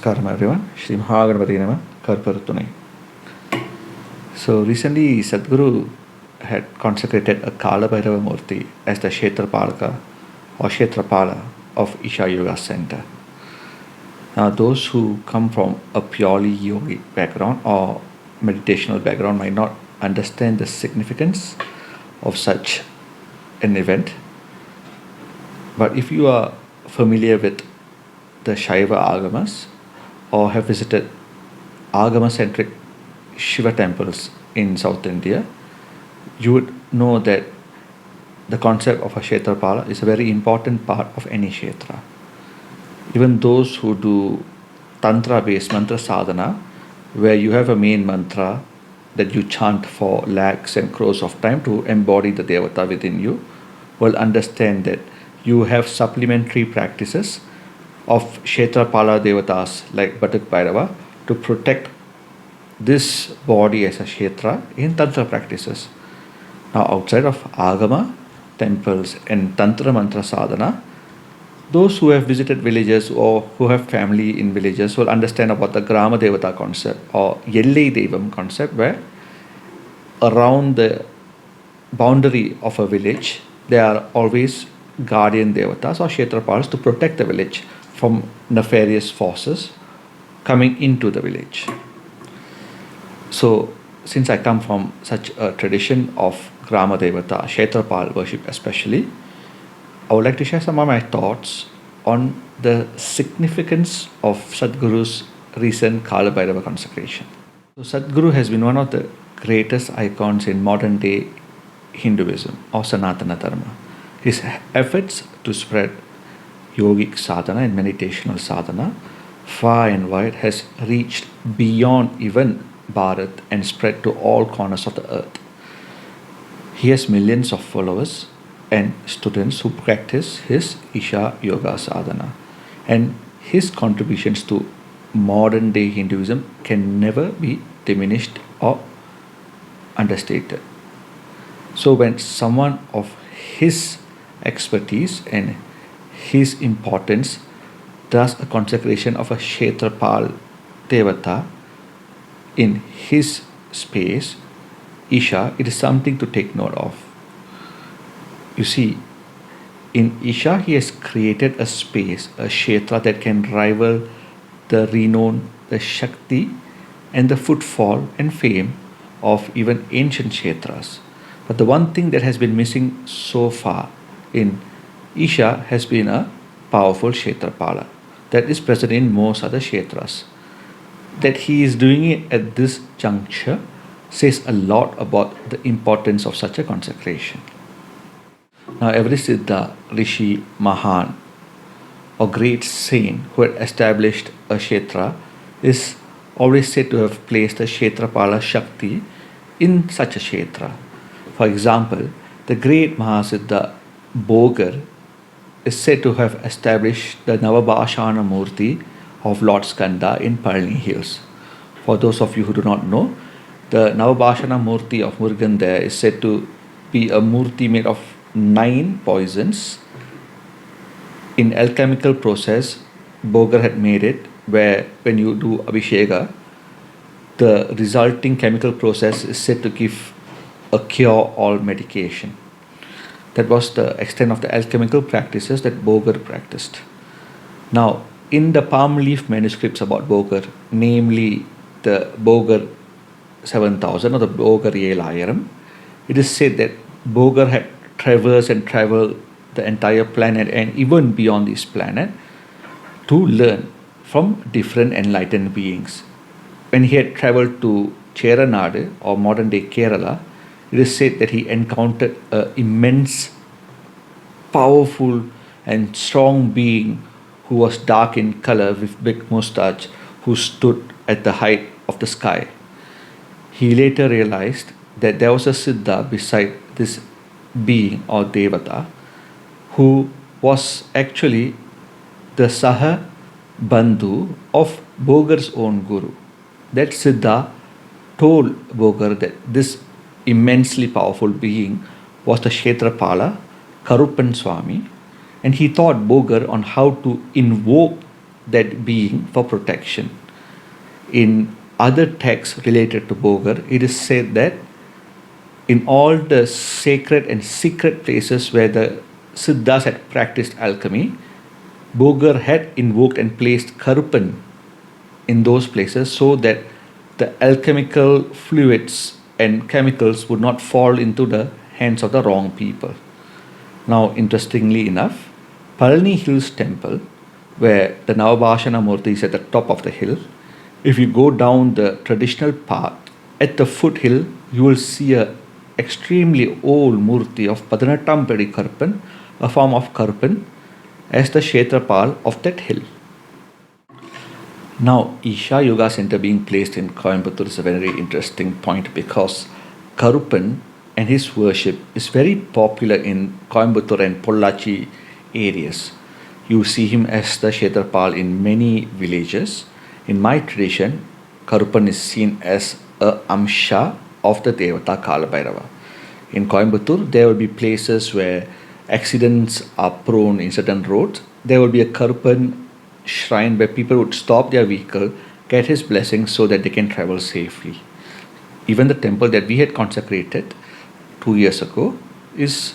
Namaskaram everyone. Shri Mahaganapati Nama Karuppan. So recently Sadhguru had consecrated a Kala Bhairava Murti as the Kshetrapalaka or Kshetrapala of Isha Yoga Center. Now those who come from a purely yogic background or meditational background might not understand the significance of such an event. But if you are familiar with the Shaiva Agamas or have visited Agama-centric Shiva temples in South India, you would know that the concept of a Kshetrapala is a very important part of any Kshetra. Even those who do Tantra-based mantra sadhana, where you have a main mantra that you chant for lakhs and crores of time to embody the Devata within you, will understand that you have supplementary practices of Kshetrapala Devatas like Bhairava to protect this body as a Kshetra in Tantra practices. Now outside of Agama, temples and Tantra mantra sadhana, those who have visited villages or who have family in villages will understand about the Grama Devata concept or Yellai Devam concept, where around the boundary of a village there are always guardian devatas or Kshetrapalas to protect the village from nefarious forces coming into the village. So since I come from such a tradition of Grama Devata, Kshetrapal worship especially, I would like to share some of my thoughts on the significance of Sadhguru's recent Kala Bhairava consecration. So Sadhguru has been one of the greatest icons in modern day Hinduism or Sanatana Dharma. His efforts to spread yogic sadhana and meditational sadhana far and wide has reached beyond even Bharat and spread to all corners of the earth. He has millions of followers and students who practice his Isha Yoga sadhana, and his contributions to modern day Hinduism can never be diminished or understated. So when someone of his expertise and his importance does a consecration of a Kshetrapal Devata in his space, Isha, it is something to take note of. You see, in Isha he has created a space, a Kshetra that can rival the renown, the Shakti and the footfall and fame of even ancient Kshetras. But the one thing that has been missing so far in Isha has been a powerful Kshetrapala that is present in most other Kshetras. That he is doing it at this juncture says a lot about the importance of such a consecration. Now every Siddha, Rishi, Mahan or great saint who had established a Kshetra is always said to have placed a Kshetrapala Shakti in such a Kshetra. For example, the great Mahasiddha Bhogar is said to have established the Navabhashana Murti of Lord Skanda in Palni Hills. For those of you who do not know, the Navabhashana Murti of Murugan there is said to be a Murti made of 9 poisons. In alchemical process, Bhogar had made it where when you do Abhisheka, the resulting chemical process is said to give a cure-all medication. That was the extent of the alchemical practices that Bhogar practiced. Now, in the palm leaf manuscripts about Bhogar, namely the Bhogar 7000 or the Bhogar Yelayaram, it is said that Bhogar had traversed and traveled the entire planet and even beyond this planet to learn from different enlightened beings. When he had traveled to Cheranadu or modern day Kerala, it is said that he encountered an immense, powerful and strong being who was dark in color with big moustache, who stood at the height of the sky. He later realized that there was a Siddha beside this being or Devata who was actually the Saha Bandhu of Bhogar's own Guru. That Siddha told Bhogar that this immensely powerful being was the Kshetrapala, Karuppan Swami, and he taught Bhogar on how to invoke that being for protection. In other texts related to Bhogar, it is said that in all the sacred and secret places where the Siddhas had practiced alchemy, Bhogar had invoked and placed Karuppan in those places so that the alchemical fluids and chemicals would not fall into the hands of the wrong people. Now, interestingly enough, Palani Hills Temple, where the Navabhashana Murti is at the top of the hill, if you go down the traditional path, at the foothill, you will see a extremely old Murti of Padanatampedi Karuppan, a form of Karuppan, as the Kshetrapala of that hill. Now, Isha Yoga Center being placed in Coimbatore is a very interesting point because Karuppan and his worship is very popular in Coimbatore and Pollachi areas. You see him as the Kshetrapala in many villages. In my tradition, Karuppan is seen as a Amsha of the Devata Kala Bhairava. In Coimbatore, there will be places where accidents are prone in certain roads. There will be a Karuppan shrine where people would stop their vehicle, get his blessings so that they can travel safely. Even the temple that we had consecrated 2 years ago is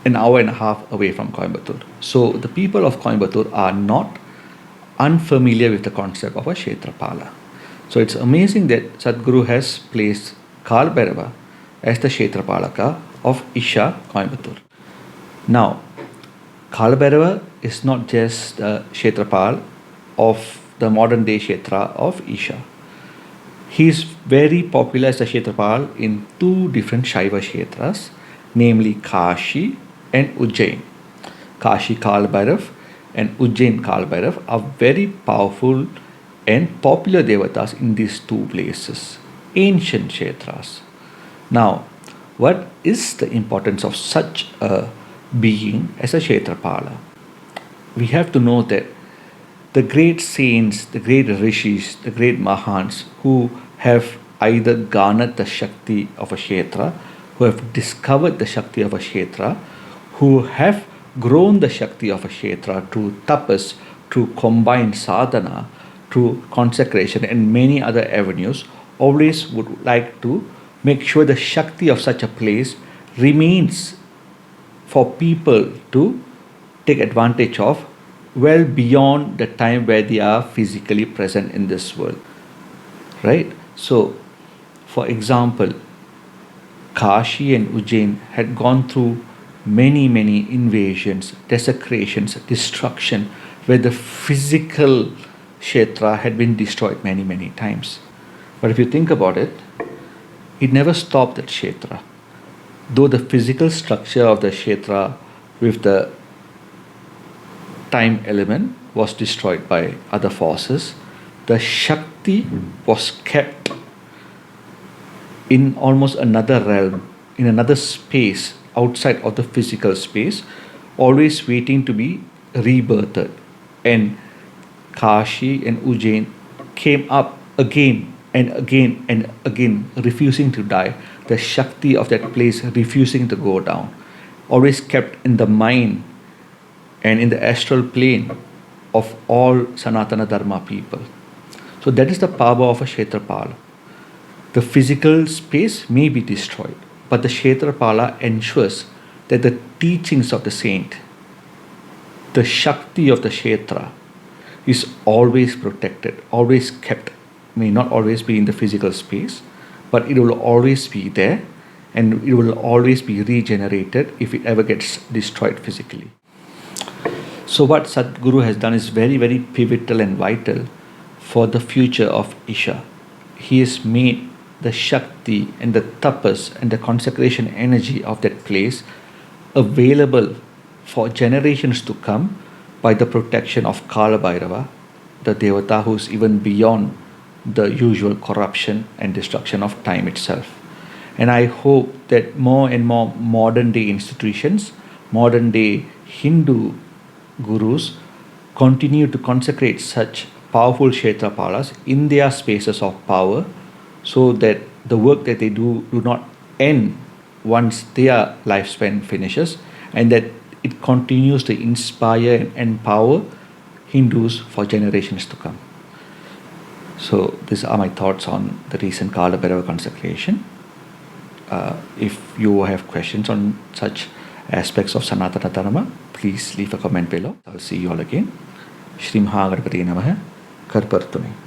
an hour and a half away from Coimbatore. So the people of Coimbatore are not unfamiliar with the concept of a Kshetrapala. So it's amazing that Sadhguru has placed Kala Bhairava as the Kshetrapalaka of Isha, Coimbatore. Now, Kala Bhairava is not just the Kshetrapala of the modern day Kshetra of Isha. He is very popular as a Kshetrapala in two different Shaiva Kshetras, namely Kashi and Ujjain. Kashi Kala Bhairav and Ujjain Kala Bhairav are very powerful and popular devatas in these two places, ancient Kshetras. Now, what is the importance of such a being as a Kshetrapala? We have to know that the great saints, the great rishis, the great mahants who have either garnered the Shakti of a Kshetra, who have discovered the Shakti of a Kshetra, who have grown the Shakti of a Kshetra through tapas, through combined sadhana, through consecration and many other avenues, always would like to make sure the Shakti of such a place remains for people to take advantage of well beyond the time where they are physically present in this world. Right? So, for example, Kashi and Ujjain had gone through many invasions, desecrations, destruction, where the physical Kshetra had been destroyed many times. But if you think about it, it never stopped that Kshetra. Though the physical structure of the Kshetra with the time element was destroyed by other forces, the Shakti was kept in almost another realm, in another space outside of the physical space, always waiting to be rebirthed. And Kashi and Ujjain came up again and again, refusing to die. The Shakti of that place refusing to go down, always kept in the mind and in the astral plane of all Sanatana Dharma people. So that is the power of a Kshetrapala. The physical space may be destroyed, but the Kshetrapala ensures that the teachings of the saint, the Shakti of the Kshetra, is always protected, always kept. May not always be in the physical space, but it will always be there and it will always be regenerated if it ever gets destroyed physically. So what Sadhguru has done is very pivotal and vital for the future of Isha. He has made the Shakti and the tapas and the consecration energy of that place available for generations to come by the protection of Kala Bhairava, the Devata who is even beyond the usual corruption and destruction of time itself. And I hope that more and more modern day institutions, modern day Hindu gurus continue to consecrate such powerful Kshetrapalas in their spaces of power so that the work that they do not end once their lifespan finishes, and that it continues to inspire and empower Hindus for generations to come. So these are my thoughts on the recent Kala Bhairava consecration. If you have questions on such aspects of Sanatana Dharma, please leave a comment below. I'll see you all again. Shri Mahaganapati Namaha. Karuppan.